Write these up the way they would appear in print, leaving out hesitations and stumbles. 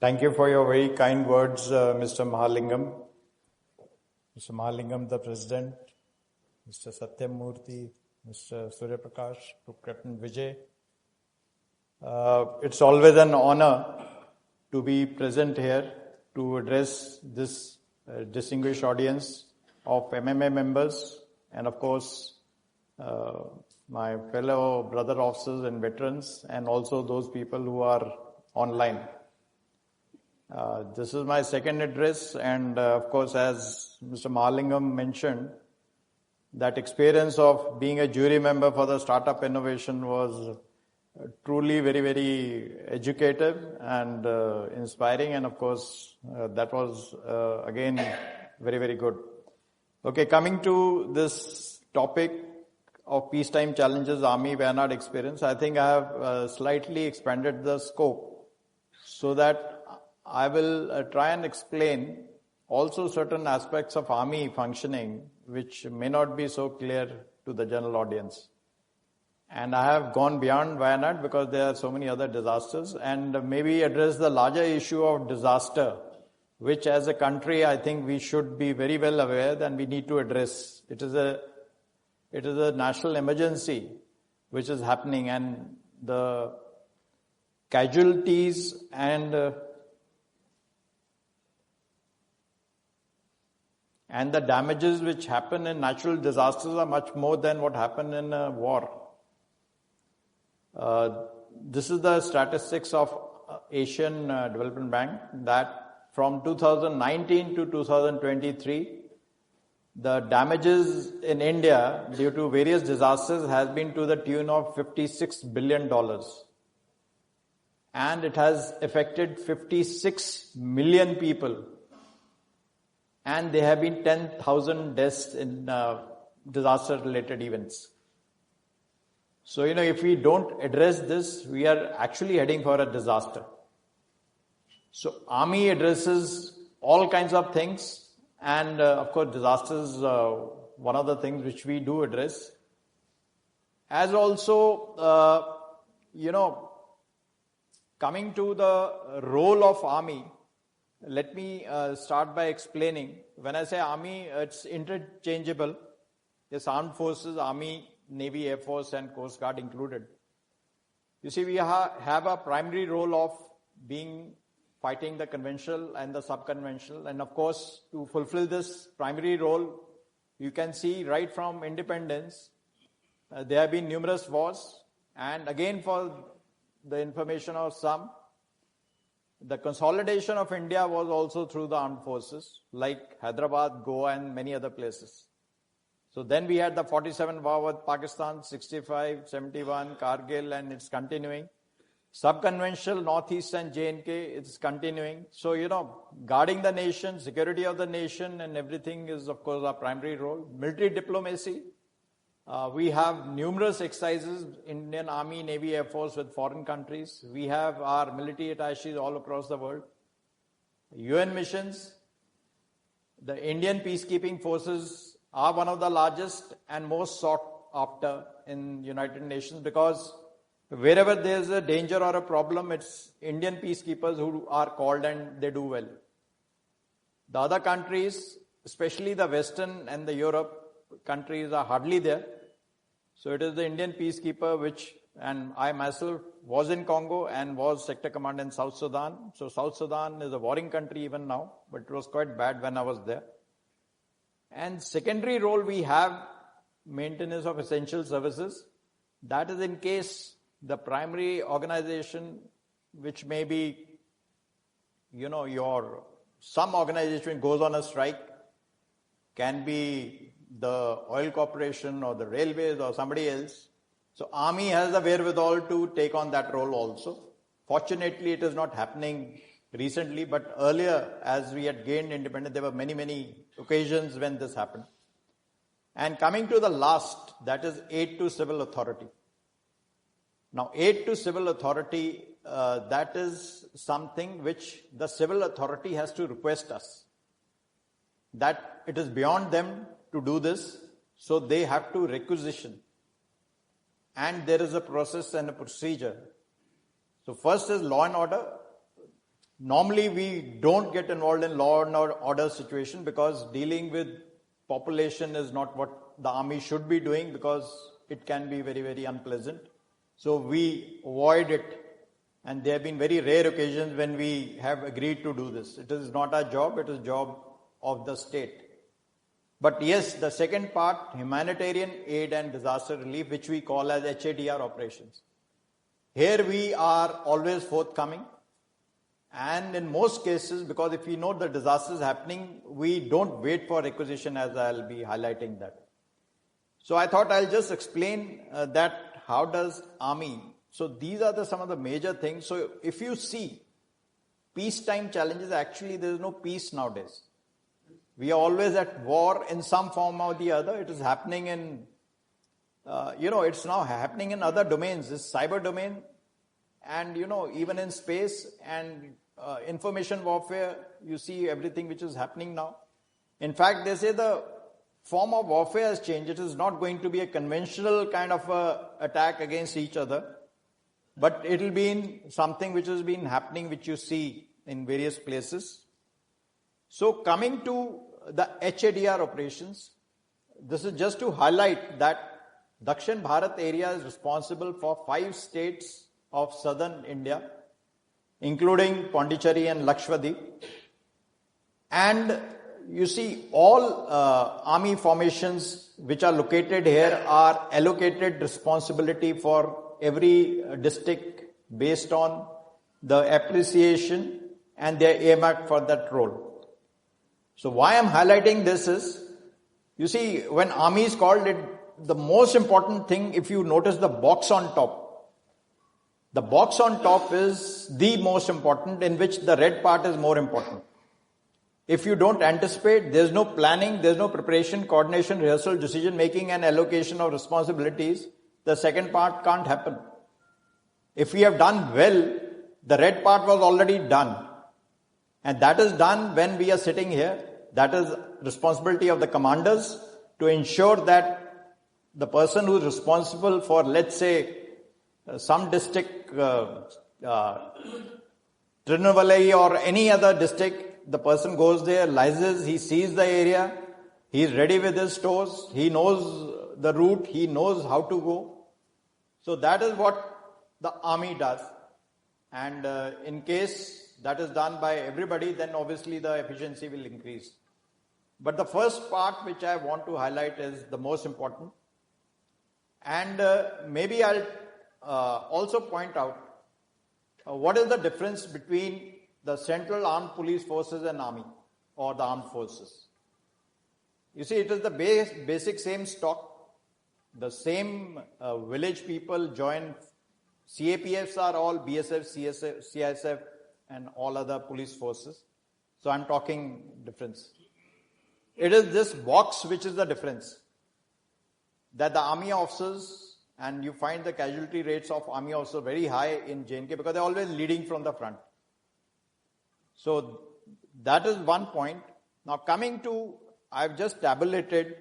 Thank you for your very kind words, Mr. Mahalingam. Mr. Mahalingam, the President, Mr. Satyamurthy, Mr. Surya Prakash, Captain Vijay. It's always an honor to be present here to address this distinguished audience of MMA members and, of course, my fellow brother officers and veterans, and also those people who are online. This is my second address, and of course, as Mr. Mahalingam mentioned, that experience of being a jury member for the Startup Innovation was truly very, very educative and inspiring, and of course, that was again very, very good. Okay, coming to this topic of peacetime challenges, Army Wayanad experience, I think I have slightly expanded the scope so that I will try and explain also certain aspects of Army functioning which may not be so clear to the general audience. And I have gone beyond Wayanad because there are so many other disasters, and maybe address the larger issue of disaster, which as a country I think we should be very well aware that we need to address. It is a national emergency which is happening, and the casualties and the damages which happen in natural disasters are much more than what happened in a war. This is the statistics of Asian Development Bank that from 2019 to 2023, the damages in India due to various disasters has been to the tune of $56 billion. And it has affected 56 million people. And there have been 10,000 deaths in disaster-related events. So, if we don't address this, we are actually heading for a disaster. So, Army addresses all kinds of things, and of course, disasters, one of the things which we do address. As also, coming to the role of Army, let me start by explaining. When I say Army, it's interchangeable. It's armed forces, Army, Navy, Air Force, and Coast Guard included. You see, we have a primary role of fighting the conventional and the sub-conventional. And of course, to fulfill this primary role, you can see right from independence, there have been numerous wars. And again, for the information of some, the consolidation of India was also through the armed forces, like Hyderabad, Goa, and many other places. So then we had the 47 war with Pakistan, 65, 71, Kargil, and it's continuing. Sub-conventional, Northeast and J&K, it's continuing. So, guarding the nation, security of the nation, and everything is, of course, our primary role. Military diplomacy. We have numerous exercises, Indian Army, Navy, Air Force with foreign countries. We have our military attaches all across the world. UN missions. The Indian peacekeeping forces are one of the largest and most sought after in United Nations, because wherever there's a danger or a problem, it's Indian peacekeepers who are called and they do well. The other countries, especially the Western and the Europe countries, are hardly there. So it is the Indian peacekeeper and I myself was in Congo and was sector command in South Sudan. So South Sudan is a warring country even now, but it was quite bad when I was there. And secondary role we have, maintenance of essential services. That is in case the primary organization, which may be, some organization goes on a strike, can be the oil corporation or the railways or somebody else. So Army has the wherewithal to take on that role also. Fortunately, it is not happening recently, but earlier, as we had gained independence, there were many, many occasions when this happened. And coming to the last, that is aid to civil authority. Now, aid to civil authority, that is something which the civil authority has to request us. That it is beyond them to do this, so they have to requisition. And there is a process and a procedure. So first is law and order. Normally, we don't get involved in law and order situation because dealing with population is not what the army should be doing because it can be very, very unpleasant. So we avoid it. And there have been very rare occasions when we have agreed to do this. It is not our job, it is job of the state. But yes, the second part, humanitarian aid and disaster relief, which we call as HADR operations. Here we are always forthcoming. And in most cases, because if we know the disaster is happening, we don't wait for requisition, as I'll be highlighting that. So I thought I'll just explain that how does army. So these are some of the major things. So if you see peacetime challenges, actually there is no peace nowadays. We are always at war in some form or the other. It is happening in, it's now happening in other domains. This cyber domain and, even in space and information warfare, you see everything which is happening now. In fact, they say the form of warfare has changed. It is not going to be a conventional kind of attack against each other, but it will be in something which has been happening, which you see in various places. So coming to the HADR operations, this is just to highlight that Dakshin Bharat area is responsible for 5 states of southern India, including Pondicherry and Lakshadweep. And you see all army formations which are located here are allocated responsibility for every district based on the appreciation and their earmark for that role. So why I'm highlighting this is, you see, when army is called, the most important thing, if you notice the box on top, the box on top is the most important, in which the red part is more important. If you don't anticipate, there's no planning, there's no preparation, coordination, rehearsal, decision making and allocation of responsibilities, the second part can't happen. If we have done well, the red part was already done. And that is done when we are sitting here. That is responsibility of the commanders to ensure that the person who is responsible for, let's say, some district, Trinnavalai or any other district, the person goes there, liases, he sees the area, he is ready with his stores, he knows the route, he knows how to go. So that is what the army does. And in case that is done by everybody, then obviously the efficiency will increase. But the first part which I want to highlight is the most important. And maybe I'll also point out what is the difference between the Central Armed Police Forces and Army or the armed forces. You see, it is the basic same stock, the same village people join. CAPFs are all BSF, CSF and all other police forces. So I'm talking difference. It is this box which is the difference. That the army officers, and you find the casualty rates of army officers very high in J&K because they're always leading from the front. So that is one point. Now coming to, I've just tabulated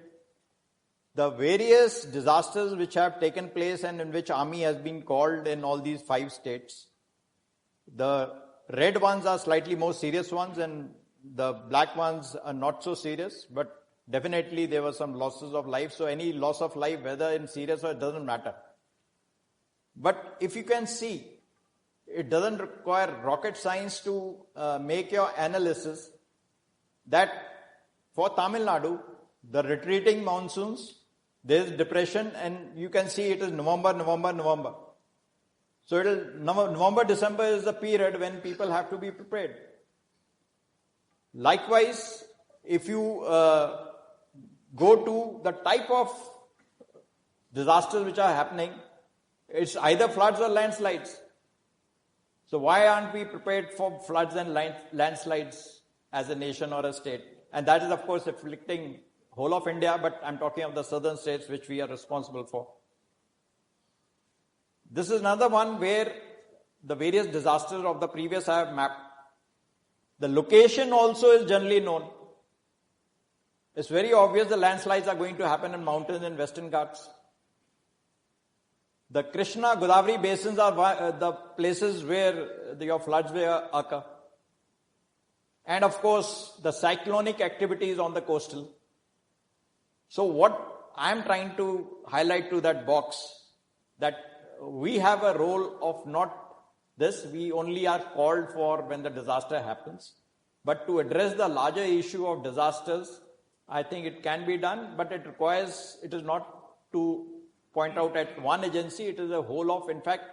the various disasters which have taken place and in which army has been called in all these 5 states. The red ones are slightly more serious ones and the black ones are not so serious, but definitely there were some losses of life. So any loss of life, whether in serious or it doesn't matter. But if you can see, it doesn't require rocket science to make your analysis that for Tamil Nadu, the retreating monsoons, there is depression and you can see it is November. So November, December is the period when people have to be prepared. Likewise, if you go to the type of disasters which are happening, it's either floods or landslides. So why aren't we prepared for floods and landslides as a nation or a state? And that is of course afflicting whole of India, but I'm talking of the southern states which we are responsible for. This is another one where the various disasters of the previous I have mapped. The location also is generally known. It's very obvious the landslides are going to happen in mountains and Western Ghats. The Krishna, Godavari basins are the places where your floods will occur. and of course the cyclonic activities on the coastal. So what I'm trying to highlight to that box, that we have a role of not this, we only are called for when the disaster happens. But to address the larger issue of disasters, I think it can be done, but it is not to point out at one agency, it is a whole of, in fact,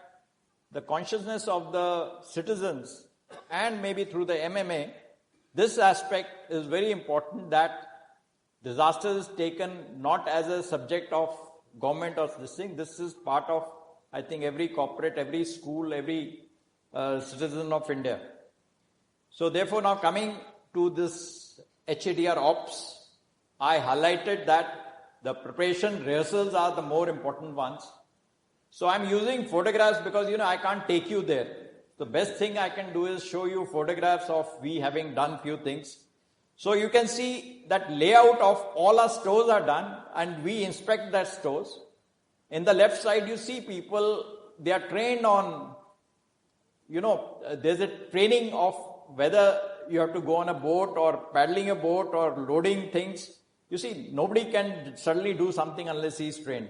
the consciousness of the citizens and maybe through the MMA, this aspect is very important, that disaster is taken not as a subject of government or this thing. This is part of, I think, every corporate, every school, every citizen of India. So therefore, now coming to this HADR ops, I highlighted that the preparation rehearsals are the more important ones. So I'm using photographs because, I can't take you there. The best thing I can do is show you photographs of we having done few things. So you can see that layout of all our stores are done and we inspect that stores. In the left side, you see people, they are trained on, there's a training of whether you have to go on a boat or paddling a boat or loading things. You see, nobody can suddenly do something unless he's trained.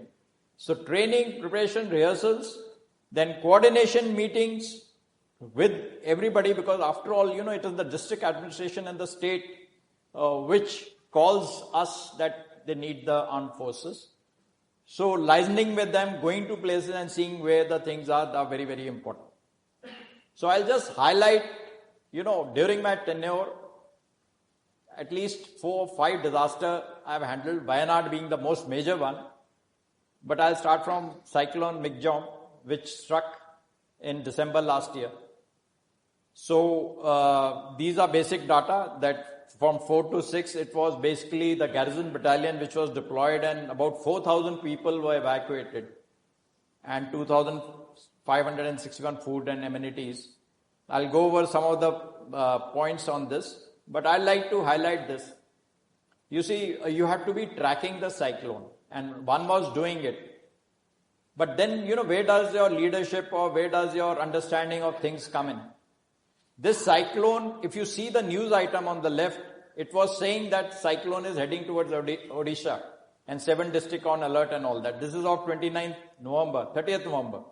So training, preparation, rehearsals, then coordination meetings with everybody, because after all, it is the district administration and the state which calls us that they need the armed forces. So liaising with them, going to places and seeing where the things are very, very important. So I'll just highlight, during my tenure, at least 4 or 5 disasters I've handled, Wayanad being the most major one. But I'll start from Cyclone Migjom, which struck in December last year. So these are basic data that from 4 to 6, it was basically the garrison battalion which was deployed and about 4,000 people were evacuated and 2,561 food and amenities. I'll go over some of the points on this, but I'd like to highlight this. You see, you have to be tracking the cyclone, and one was doing it. But then, where does your leadership or where does your understanding of things come in? This cyclone, if you see the news item on the left, it was saying that cyclone is heading towards Odisha and 7 districts on alert and all that. This is of 30th November.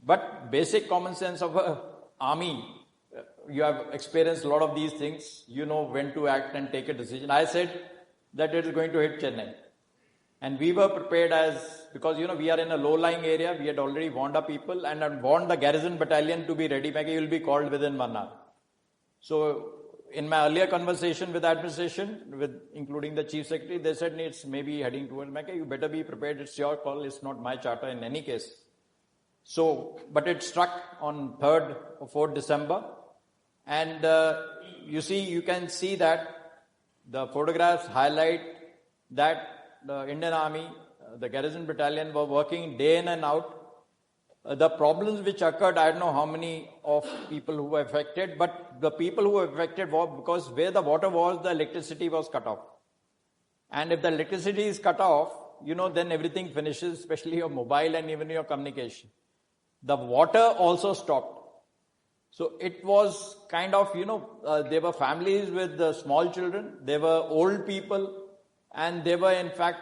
But basic common sense of an army, you have experienced a lot of these things, you know when to act and take a decision. I said that it is going to hit Chennai. And we were prepared because we are in a low-lying area, we had already warned our people and had warned the garrison battalion to be ready. You will be called within 1 hour. So in my earlier conversation with the administration, including the chief secretary, they said it's maybe heading towards Mecca. You better be prepared. It's your call. It's not my charter in any case. So, but it struck on 3rd or 4th December. And you can see that the photographs highlight that the Indian Army, the garrison battalion were working day in and out. The problems which occurred, I don't know how many of people who were affected, but the people who were affected were because where the water was, the electricity was cut off. And if the electricity is cut off, then everything finishes, especially your mobile and even your communication. The water also stopped. So it was kind of, there were families with small children, there were old people, and there were in fact,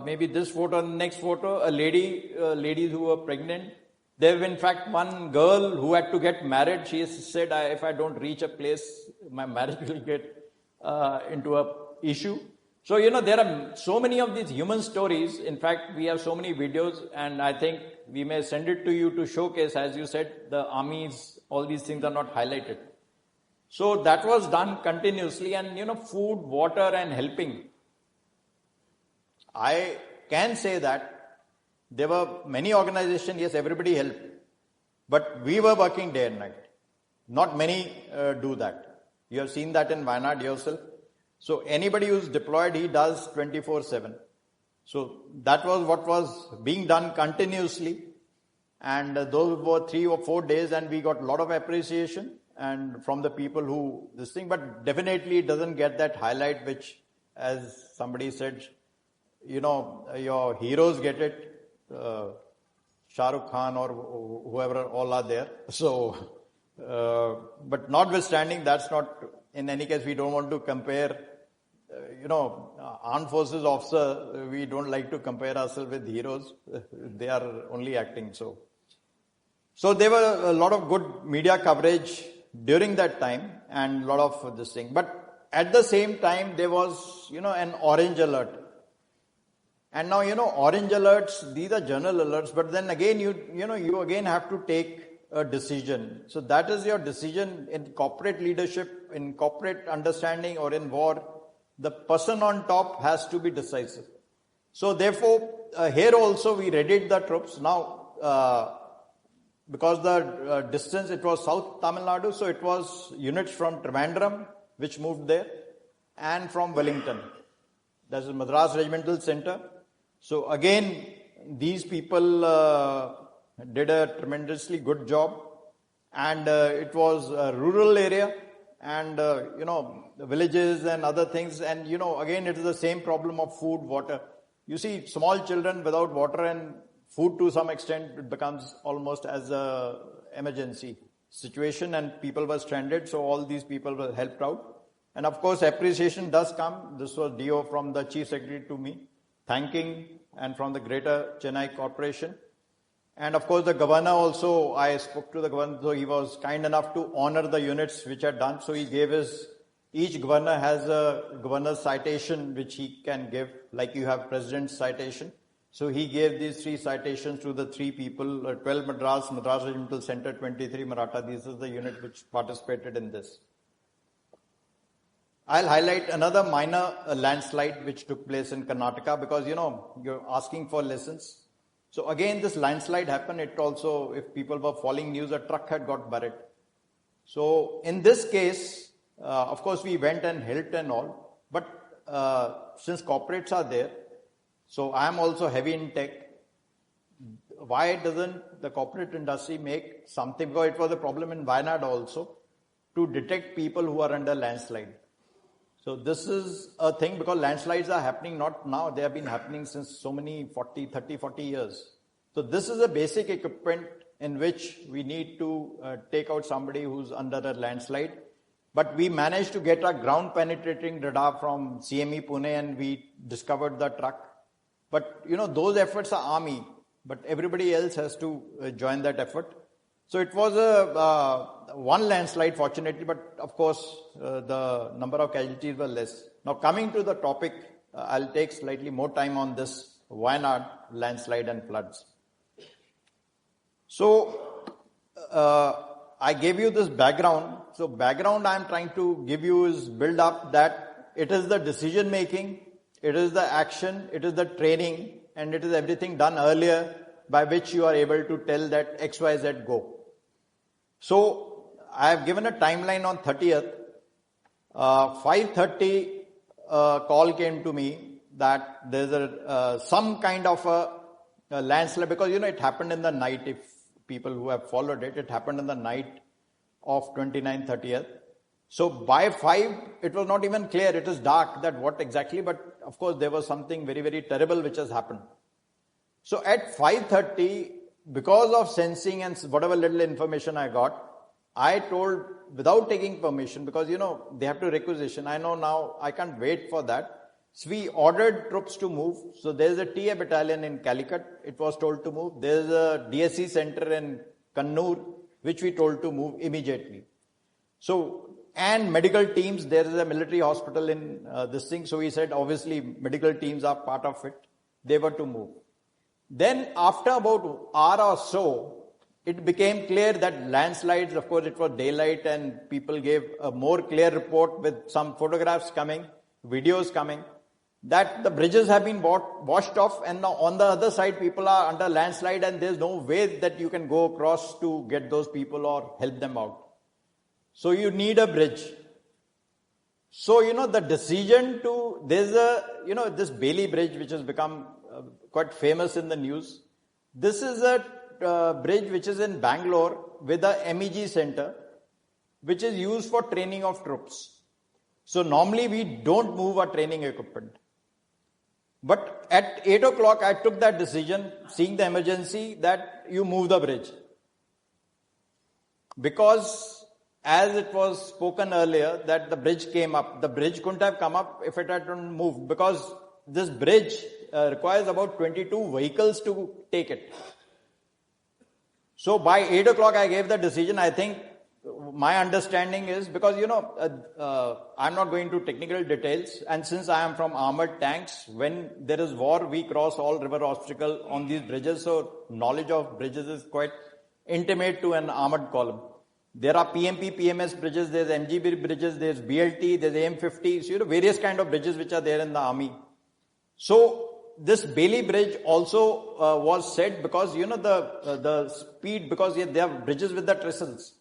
maybe this photo and the next photo, ladies who were pregnant. There were in fact one girl who had to get married. She said, if I don't reach a place, my marriage will get into a issue. So, there are so many of these human stories. In fact, we have so many videos, and I think we may send it to you to showcase. As you said, the armies, all these things are not highlighted. So that was done continuously, and food, water and helping. I can say that there were many organizations, yes, everybody helped, but we were working day and night. Not many do that. You have seen that in Wayanad yourself. So anybody who's deployed, he does 24/7. So that was what was being done continuously. And those were 3 or 4 days, and we got a lot of appreciation and from the people who this thing, but definitely it doesn't get that highlight which, as somebody said, your heroes get it, Shah Rukh Khan or whoever all are there. So But notwithstanding, that's not, in any case, we don't want to compare, armed forces officer, we don't like to compare ourselves with heroes. They are only acting so. So there were a lot of good media coverage during that time and a lot of this thing. But at the same time, there was, an orange alert. And now, orange alerts, these are general alerts, but then again, you again have to take a decision. So that is your decision in corporate leadership, in corporate understanding, or in war. The person on top has to be decisive. So therefore, here also we readied the troops. Now, because the distance, it was South Tamil Nadu, so it was units from Trivandrum, which moved there, and from Wellington. That is Madras Regimental Center. So again, these people did a tremendously good job, and it was a rural area, and the villages and other things, and again it is the same problem of food, water. You see, small children without water and food, to some extent, it becomes almost as a emergency situation, and people were stranded, so all these people were helped out. And of course, appreciation does come. This was DO from the Chief Secretary to me, thanking, and from the Greater Chennai Corporation. And of course, the governor also, I spoke to the governor, so he was kind enough to honor the units which are done. So he gave each governor has a governor's citation which he can give, like you have president's citation. So he gave these 3 citations to the 3 people, 12 Madras Regimental Center, 23 Maratha. This is the unit which participated in this. I'll highlight another minor landslide which took place in Karnataka, because, you're asking for lessons. So again, this landslide happened. It also, if people were following news, a truck had got buried. So in this case, of course, we went and helped and all. But since corporates are there, so I am also heavy in tech. Why doesn't the corporate industry make something? Because it was a problem in Wayanad also, to detect people who are under landslide. So this is a thing, because landslides are happening not now, they have been happening since so many 40 years. So this is a basic equipment in which we need to take out somebody who's under a landslide. But we managed to get a ground penetrating radar from CME Pune, and we discovered the truck. But those efforts are army, but everybody else has to join that effort. So it was a one landslide, fortunately, but of course the number of casualties were less. Now coming to the topic, I'll take slightly more time on this Wayanad landslide and floods. So I gave you this background. So background I'm trying to give you is build up that it is the decision making, it is the action, it is the training, and it is everything done earlier by which you are able to tell that XYZ go. So I have given a timeline on 30th. 5:30 call came to me that there's some kind of a landslide, because it happened in the night. If people who have followed it happened in the night of 29th, 30th. So by 5, it was not even clear. It is dark that what exactly, but of course there was something very, very terrible which has happened. So at 5:30, because of sensing and whatever little information I got, I told, without taking permission, because they have to requisition. I know now I can't wait for that. So we ordered troops to move. So there's a TA battalion in Calicut, it was told to move. There's a DSC center in Kannur, which we told to move immediately. So, and medical teams, there is a military hospital in this thing. So we said, obviously, medical teams are part of it. They were to move. Then after about an hour or so, it became clear that landslides, of course it was daylight, and people gave a more clear report with some photographs coming, videos coming, that the bridges have been washed off, and now on the other side people are under landslide, and there's no way that you can go across to get those people or help them out. So you need a bridge. So, the decision to, there's this Bailey Bridge which has become quite famous in the news. This is a bridge which is in Bangalore with a MEG center, which is used for training of troops. So normally we don't move our training equipment. But at 8 o'clock I took that decision, seeing the emergency, that you move the bridge. because as it was spoken earlier that the bridge came up, the bridge couldn't have come up if it had not moved, because this bridge requires about 22 vehicles to take it. So by 8 o'clock I gave the decision. I think my understanding is, because I'm not going to technical details, and since I am from armored tanks, when there is war we cross all river obstacle on these bridges, so knowledge of bridges is quite intimate to an armored column. There are PMP, PMS bridges, there's MGB bridges, there's BLT, there's AM50, so various kind of bridges which are there in the army. So this Bailey Bridge also was said because the speed, because they have bridges with the trestles.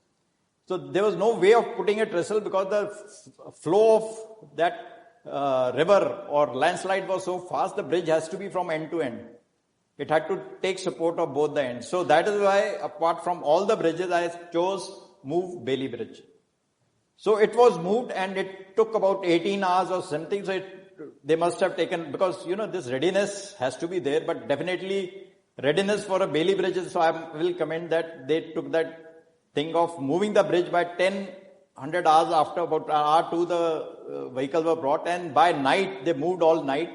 So there was no way of putting a trestle because the flow of that river or landslide was so fast, the bridge has to be from end to end. It had to take support of both the ends. So that is why, apart from all the bridges, I chose move Bailey Bridge. So it was moved and it took about 18 hours or something. So they must have taken, because this readiness has to be there, but definitely readiness for a Bailey Bridge is, so I will commend that they took that thing of moving the bridge by 100 hours. After about an hour to the vehicles were brought, and by night they moved all night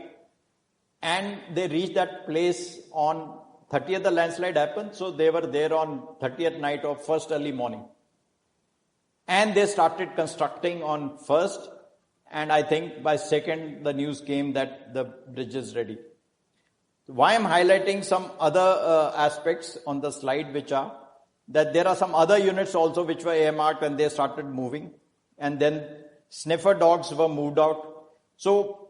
and they reached that place on 30th. The landslide happened, so they were there on 30th night of first early morning, and they started constructing on 1st, and I think by 2nd the news came that the bridge is ready. Why I'm highlighting some other aspects on the slide, which are that there are some other units also which were earmarked and they started moving, and then sniffer dogs were moved out. So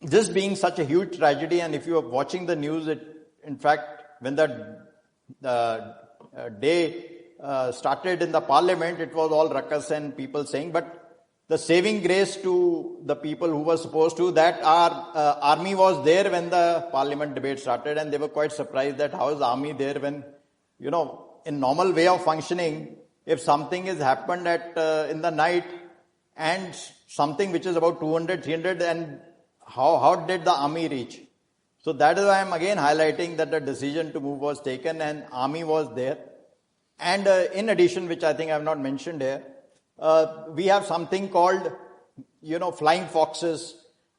this being such a huge tragedy, and if you are watching the news, in fact, when the day started in the parliament, it was all ruckus and people saying, but the saving grace to the people who were supposed to, that our army was there when the parliament debate started, and they were quite surprised that how is army there when, in normal way of functioning, if something has happened in the night and something which is about 200, 300, and how did the army reach? So that is why I am again highlighting that the decision to move was taken and army was there. And in addition, which I think I have not mentioned here, we have something called, flying foxes.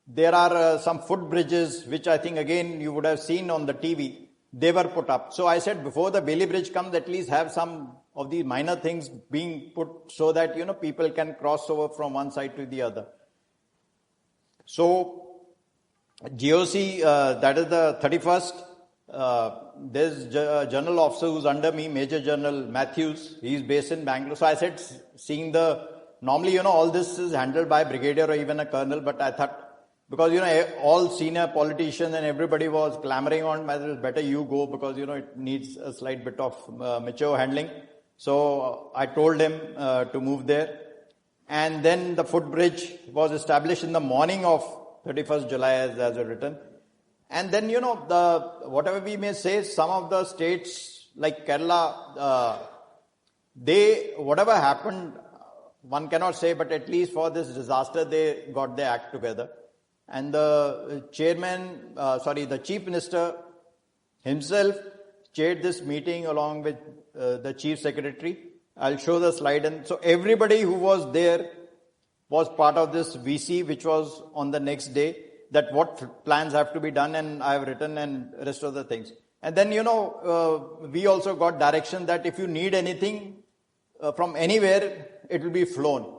There are some footbridges, which I think again you would have seen on the TV. They were put up. So I said before the Bailey Bridge comes, at least have some of these minor things being put so that, people can cross over from one side to the other. So GOC, that is the 31st, there's a general officer who's under me, Major General Matthews. He's based in Bangalore. So I said, normally, all this is handled by brigadier or even a colonel, but I thought, because, all senior politicians and everybody was clamoring on, it's better you go because, it needs a slight bit of mature handling. So I told him to move there. And then the footbridge was established in the morning of 31st July as written. And then, whatever we may say, some of the states like Kerala, whatever happened, one cannot say, but at least for this disaster, they got their act together. And the the chief minister himself chaired this meeting along with the chief secretary. I'll show the slide. And so everybody who was there was part of this VC, which was on the next day, that what plans have to be done, and I have written, and rest of the things. And then, we also got direction that if you need anything from anywhere, it will be flown.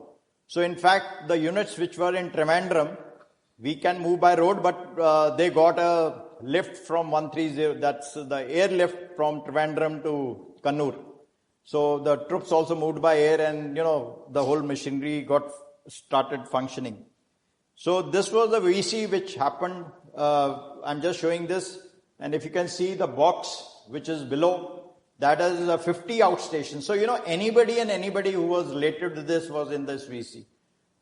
So in fact, the units which were in Trivandrum, we can move by road, but they got a lift from 130, that's the airlift from Trivandrum to Kannur. So the troops also moved by air, and the whole machinery started functioning. So this was the VC which happened. I'm just showing this, and if you can see the box which is below, that is a 50 outstation. So anybody who was related to this was in this VC.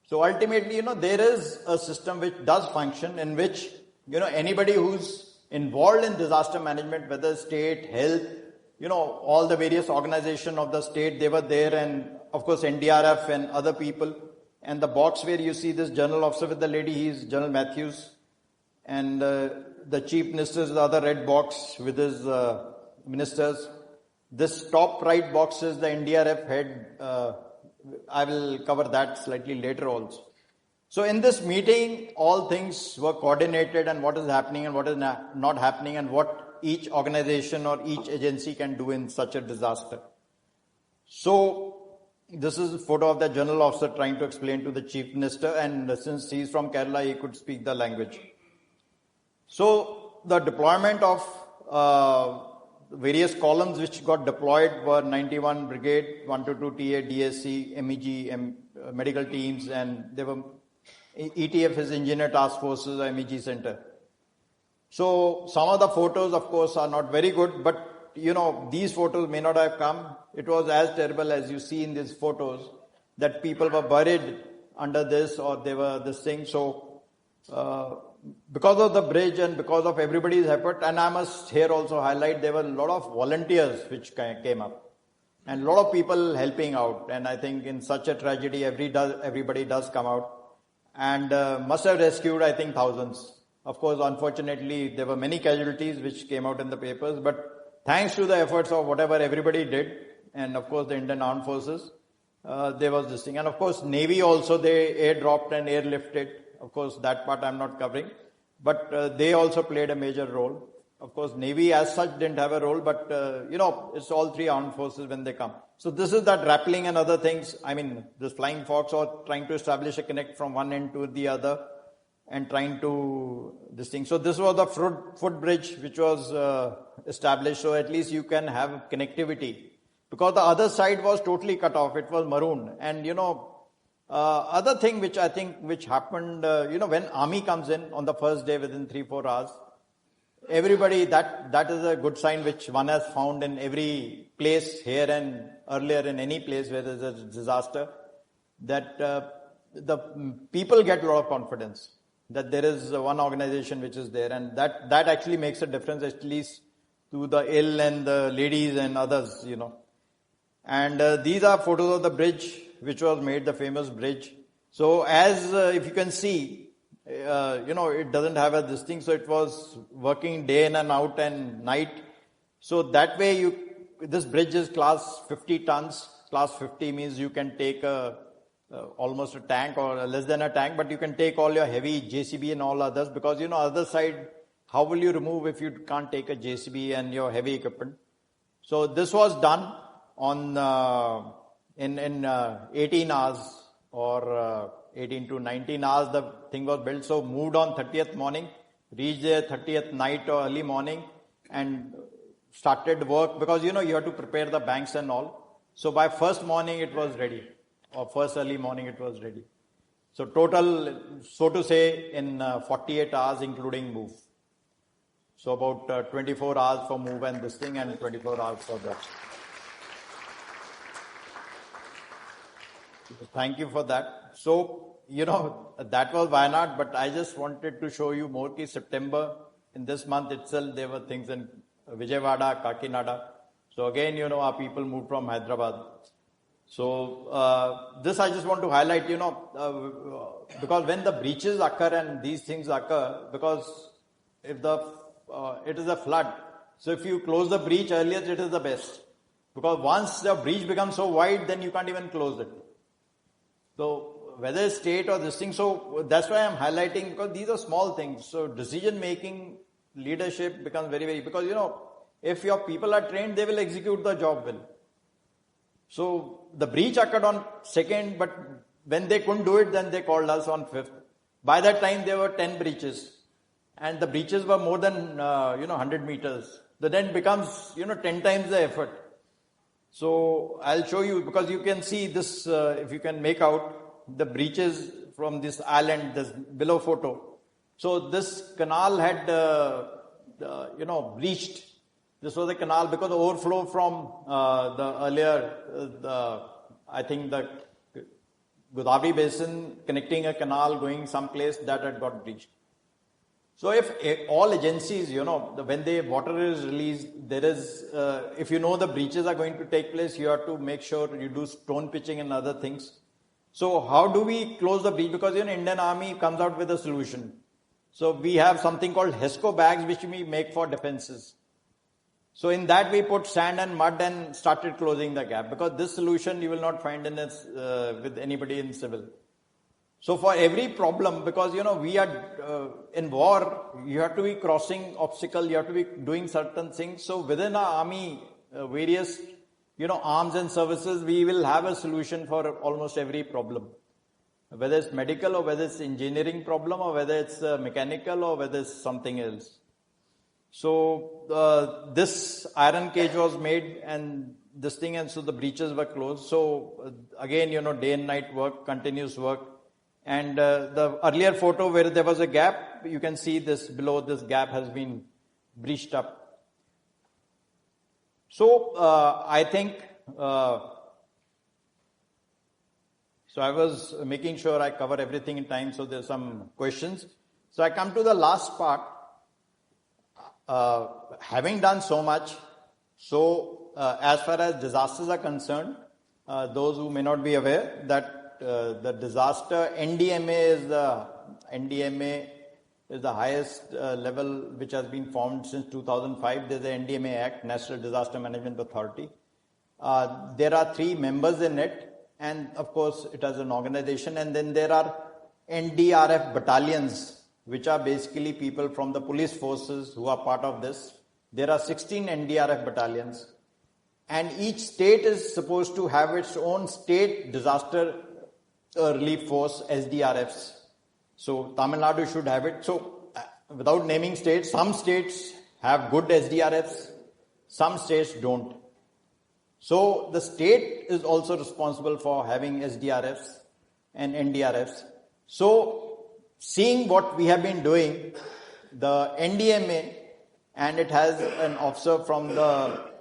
So ultimately, there is a system which does function, in which, anybody who's involved in disaster management, whether state, health, all the various organizations of the state, they were there, and of course NDRF and other people. And the box where you see this general officer with the lady, he's General Matthews. And the chief minister is the other red box with his ministers. This top right box is the NDRF head. I will cover that slightly later also. So in this meeting, all things were coordinated and what is happening and what is not happening and what each organization or each agency can do in such a disaster. So this is a photo of the general officer trying to explain to the chief minister, and since he is from Kerala, he could speak the language. So the deployment of various columns which got deployed were 91 Brigade, 122 TA, DSC, MEG, medical teams, and there were ETF is Engineer Task Forces, MEG Center. So some of the photos, of course, are not very good, but these photos may not have come. It was as terrible as you see in these photos, that people were buried under this or they were this thing. So because of the bridge and because of everybody's effort, and I must here also highlight, there were a lot of volunteers which came up and a lot of people helping out. And I think in such a tragedy, everybody does come out and must have rescued, I think, thousands. Of course, unfortunately, there were many casualties which came out in the papers, but thanks to the efforts of whatever everybody did, and of course the Indian Armed Forces, there was this thing. And of course, Navy also, they airdropped and airlifted. Of course, that part I'm not covering, but they also played a major role. Of course, Navy as such didn't have a role, but it's all three armed forces when they come. So this is that rappelling and other things. I mean, this flying fox or trying to establish a connect from one end to the other and trying to this thing. So this was the footbridge which was established, so at least you can have connectivity, because the other side was totally cut off. It was maroon. And other thing which I think which happened, when army comes in on the first day within 3-4 hours, everybody, that is a good sign which one has found in every place here and earlier in any place where there is a disaster, that the people get a lot of confidence that there is one organization which is there, and that actually makes a difference, at least to the ill and the ladies and others, And these are photos of the bridge which was made, the famous bridge. So as if you can see, it doesn't have this thing, so it was working day in and out and night. So that way this bridge is class 50 tons. Class 50 means you can take almost a tank or less than a tank, but you can take all your heavy JCB and all others, because other side, how will you remove if you can't take a JCB and your heavy equipment? So this was done on in 18 hours or 18 to 19 hours the thing was built. So moved on 30th morning, reached there 30th night or early morning and started work, because you have to prepare the banks and all. So by first morning it was ready, or first early morning it was ready. So total, so to say, in 48 hours including move. So about 24 hours for move and this thing, and 24 hours for that. Thank you for that. So, that was Wayanad, but I just wanted to show you more. September, in this month itself, there were things in Vijayawada, Kakinada. So again, our people moved from Hyderabad. So, this I just want to highlight, because when the breaches occur and these things occur, because if it is a flood, so if you close the breach earlier, it is the best. Because once the breach becomes so wide, then you can't even close it. So whether state or this thing, so that's why I'm highlighting, because these are small things. So decision making, leadership becomes very, very, because if your people are trained, they will execute the job well. So the breach occurred on 2nd, but when they couldn't do it, then they called us on 5th. By that time, there were 10 breaches, and the breaches were more than 100 meters. So then it becomes 10 times the effort. So I'll show you, because you can see this, if you can make out the breaches from this island, this below photo. So this canal had, breached. This was a canal because the overflow from the earlier, I think the Godavari basin connecting a canal going someplace, that had got breached. So if all agencies, when the water is released, there is, if the breaches are going to take place, you have to make sure you do stone pitching and other things. So how do we close the breach? Because Indian Army comes out with a solution. So we have something called HESCO bags which we make for defenses. So in that we put sand and mud and started closing the gap, because this solution you will not find in this, with anybody in civil. So for every problem, because we are in war, you have to be crossing obstacles, you have to be doing certain things. So within our army, various arms and services, we will have a solution for almost every problem. Whether it's medical or whether it's engineering problem or whether it's mechanical or whether it's something else. So this iron cage was made and this thing, and so the breaches were closed. So again, day and night work, continuous work. And the earlier photo where there was a gap, you can see this below, this gap has been breached up. So I think, so I was making sure I cover everything in time, so there's some questions. So I come to the last part. Having done so much, so as far as disasters are concerned, those who may not be aware that the disaster NDMA is the highest level which has been formed since 2005. There's the NDMA Act, National Disaster Management Authority. There are 3 members in it, and of course it has an organization, and then there are NDRF battalions, which are basically people from the police forces who are part of this. There are 16 NDRF battalions, and each state is supposed to have its own state disaster relief force, SDRFs. So Tamil Nadu should have it. So without naming states, some states have good SDRFs, some states don't. So the state is also responsible for having SDRFs and NDRFs. So seeing what we have been doing, the NDMA, and it has an officer from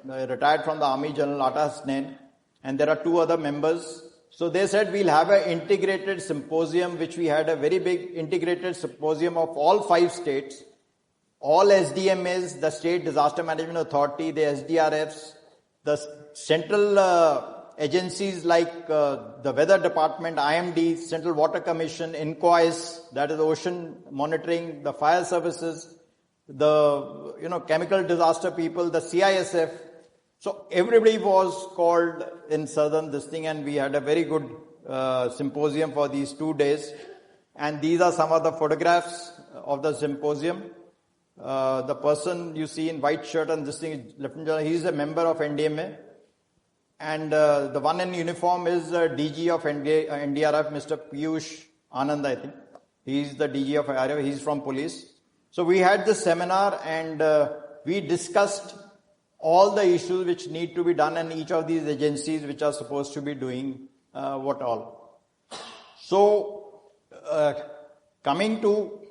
retired from the Army, General Ata Hasnain, and there are 2 other members. So they said we'll have an integrated symposium, which we had a very big integrated symposium of all 5 states, all SDMAs, the State Disaster Management Authority, the SDRFs, the central agencies like the Weather Department, IMD, Central Water Commission, INCOIS, that is ocean monitoring, the fire services, the chemical disaster people, the CISF. So everybody was called in southern this thing, and we had a very good symposium for these 2 days. And these are some of the photographs of the symposium. The person you see in white shirt and this thing, Lieutenant General, he is a member of NDMA. And the one in uniform is DG of NDRF, Mr. Piyush Anand, I think. He is the DG of NDRF, he is from police. So we had this seminar, and we discussed all the issues which need to be done, and each of these agencies which are supposed to be doing what all. So coming to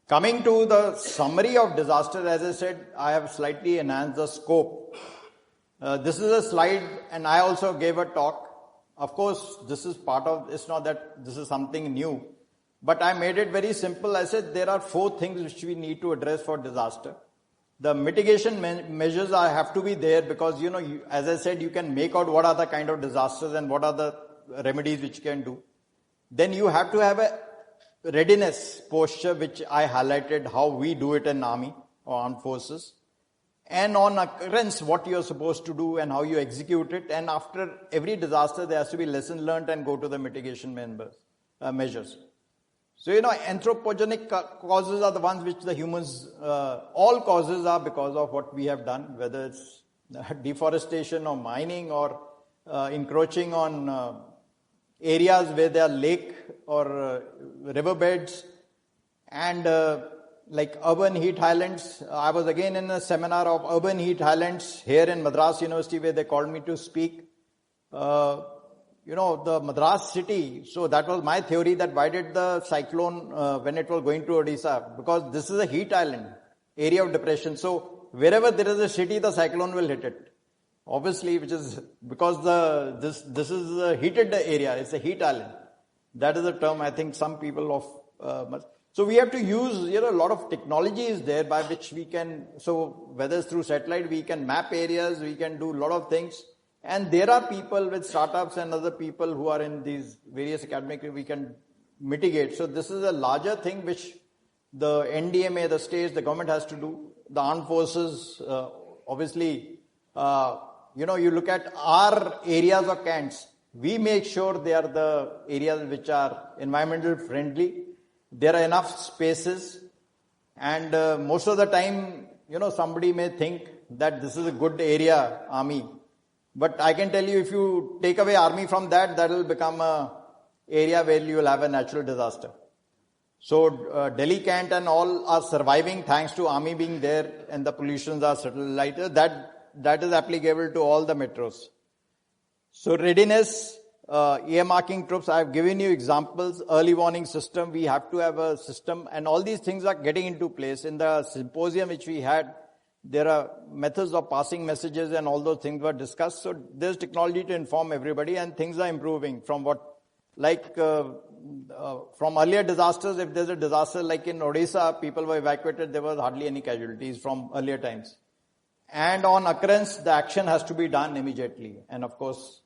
the summary of disaster, as I said, I have slightly enhanced the scope. This is a slide, and I also gave a talk. Of course, this is part of, it's not that this is something new, but I made it very simple. I said there are 4 things which we need to address for disaster. The mitigation measures have to be there, because, as I said, you can make out what are the kind of disasters and what are the remedies which you can do. Then you have to have a readiness posture, which I highlighted how we do it in Army or Armed Forces. And on occurrence, what you're supposed to do and how you execute it. And after every disaster, there has to be lesson learned and go to the mitigation measures. So, anthropogenic causes are the ones which the humans, all causes are because of what we have done, whether it's deforestation or mining or encroaching on areas where there are lake or riverbeds, and like urban heat highlands. I was again in a seminar of urban heat highlands here in Madras University, where they called me to speak. The Madras city, so that was my theory, that why did the cyclone, when it was going to Odisha, because this is a heat island, area of depression. So wherever there is a city, the cyclone will hit it. Obviously, which is because this is a heated area, it's a heat island. That is the term I think some people of, so we have to use, a lot of technology is there by which we can, so whether it's through satellite, we can map areas, we can do a lot of things. And there are people with startups and other people who are in these various academic, we can mitigate. So this is a larger thing which the NDMA, the states, the government has to do. The armed forces, obviously, you look at our areas of camps. We make sure they are the areas which are environmental friendly. There are enough spaces. And most of the time, somebody may think that this is a good area, army. But I can tell you, if you take away army from that, that will become a area where you will have a natural disaster. So Delhi, Kent and all are surviving thanks to army being there, and the pollutions are settled lighter. That is applicable to all the metros. So readiness, earmarking troops, I have given you examples. Early warning system, we have to have a system, and all these things are getting into place. In the symposium which we had, there are methods of passing messages and all those things were discussed. So there's technology to inform everybody, and things are improving from from earlier disasters. If there's a disaster like in Odisha, people were evacuated, there was hardly any casualties from earlier times. And on occurrence, the action has to be done immediately. And of course,